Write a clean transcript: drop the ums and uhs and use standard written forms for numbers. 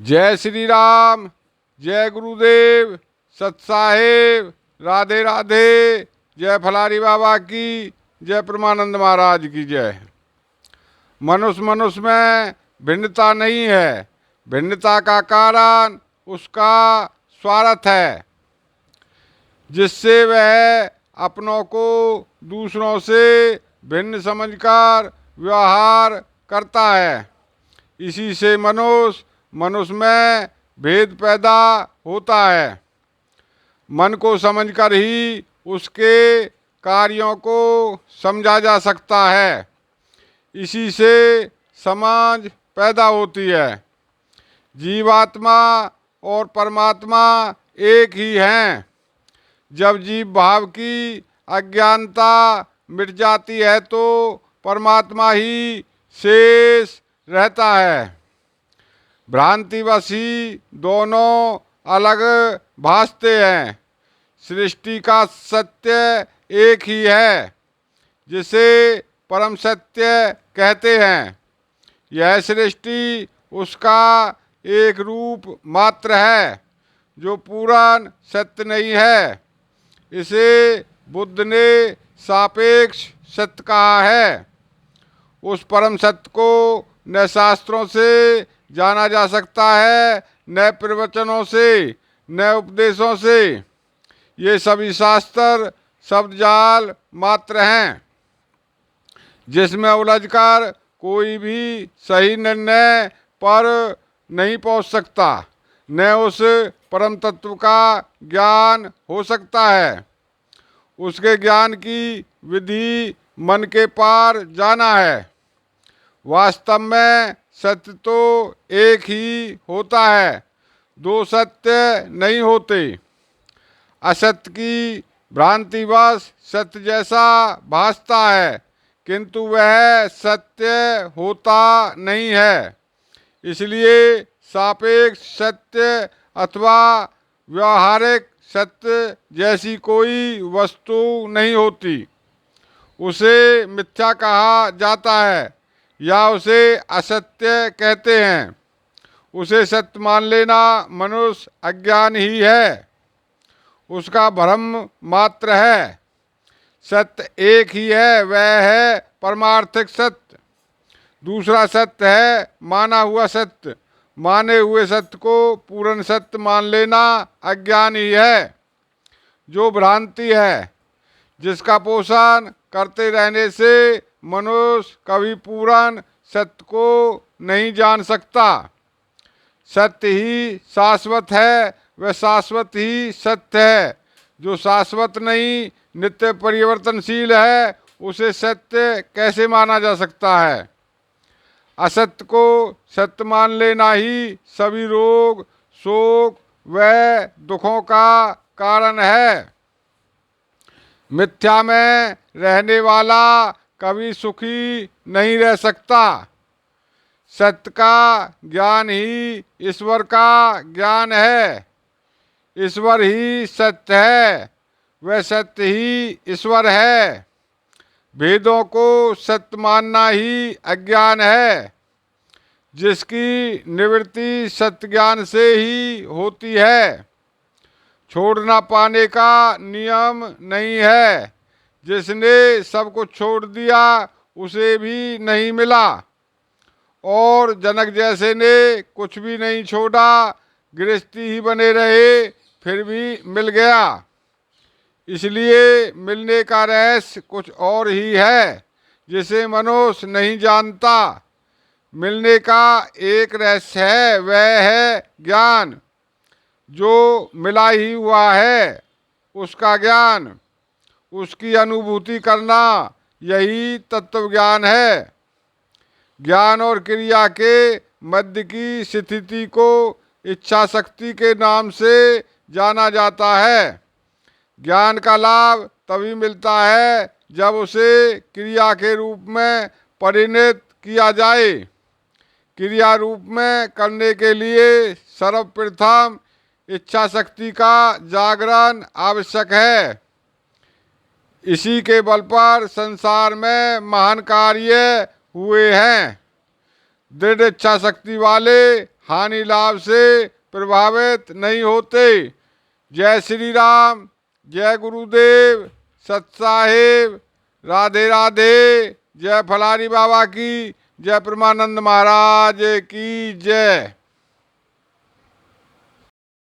जय श्री राम। जय गुरुदेव। सत साहेब। राधे राधे। जय फलारी बाबा की जय। परमानंद महाराज की जय। मनुष्य मनुष्य में भिन्नता नहीं है। भिन्नता का कारण उसका स्वार्थ है, जिससे वह अपनों को दूसरों से भिन्न समझकर व्यवहार करता है। इसी से मनुष्य मनुष्य में भेद पैदा होता है। मन को समझकर ही उसके कार्यों को समझा जा सकता है। इसी से समाज पैदा होती है। जीवात्मा और परमात्मा एक ही हैं। जब जीव भाव की अज्ञानता मिट जाती है तो परमात्मा ही शेष रहता है। भ्रांतिवश ही दोनों अलग भासते हैं। सृष्टि का सत्य एक ही है, जिसे परम सत्य कहते हैं। यह सृष्टि उसका एक रूप मात्र है, जो पूर्ण सत्य नहीं है। इसे बुद्ध ने सापेक्ष सत्य कहा है। उस परम सत्य को न शास्त्रों से जाना जा सकता है, न प्रवचनों से, न उपदेशों से। ये सभी शास्त्र शब्द जाल मात्र हैं, जिसमें उलझकर कोई भी सही निर्णय पर नहीं पहुंच सकता, न उस परम तत्व का ज्ञान हो सकता है। उसके ज्ञान की विधि मन के पार जाना है। वास्तव में सत्य तो एक ही होता है, दो सत्य नहीं होते। असत्य की भ्रांतिवश सत्य जैसा भासता है, किंतु वह सत्य होता नहीं है। इसलिए सापेक्ष सत्य अथवा व्यवहारिक सत्य जैसी कोई वस्तु नहीं होती। उसे मिथ्या कहा जाता है या उसे असत्य कहते हैं। उसे सत्य मान लेना मनुष्य अज्ञान ही है, उसका भ्रम मात्र है। सत्य एक ही है, वह है परमार्थिक सत्य। दूसरा सत्य है माना हुआ सत्य। माने हुए सत्य को पूर्ण सत्य मान लेना अज्ञान ही है, जो भ्रांति है, जिसका पोषण करते रहने से मनुष्य कभी पूर्ण सत्य को नहीं जान सकता। सत्य ही शाश्वत है, वह शाश्वत ही सत्य है। जो शाश्वत नहीं, नित्य परिवर्तनशील है, उसे सत्य कैसे माना जा सकता है। असत्य को सत्य मान लेना ही सभी रोग, शोक व दुखों का कारण है। मिथ्या में रहने वाला कभी सुखी नहीं रह सकता। सत्य का ज्ञान ही ईश्वर का ज्ञान है। ईश्वर ही सत्य है, वह सत्य ही ईश्वर है। भेदों को सत्य मानना ही अज्ञान है, जिसकी निवृत्ति सत्य ज्ञान से ही होती है। छोड़ ना पाने का नियम नहीं है। जिसने सब कुछ छोड़ दिया उसे भी नहीं मिला, और जनक जैसे ने कुछ भी नहीं छोड़ा, गृहस्थी ही बने रहे, फिर भी मिल गया। इसलिए मिलने का रहस्य कुछ और ही है, जिसे मनुष्य नहीं जानता। मिलने का एक रहस्य है, वह है ज्ञान। जो मिला ही हुआ है उसका ज्ञान, उसकी अनुभूति करना, यही तत्व ज्ञान है। ज्ञान और क्रिया के मध्य की स्थिति को इच्छा शक्ति के नाम से जाना जाता है। ज्ञान का लाभ तभी मिलता है जब उसे क्रिया के रूप में परिणत किया जाए। क्रिया रूप में करने के लिए सर्वप्रथम इच्छा शक्ति का जागरण आवश्यक है। इसी के बल पर संसार में महान कार्य हुए हैं। दृढ़ इच्छा शक्ति वाले हानि लाभ से प्रभावित नहीं होते। जय श्री राम, जय गुरुदेव, सत साहिब, राधे राधे, जय फलारी बाबा की, जय परमानंद महाराज की जय।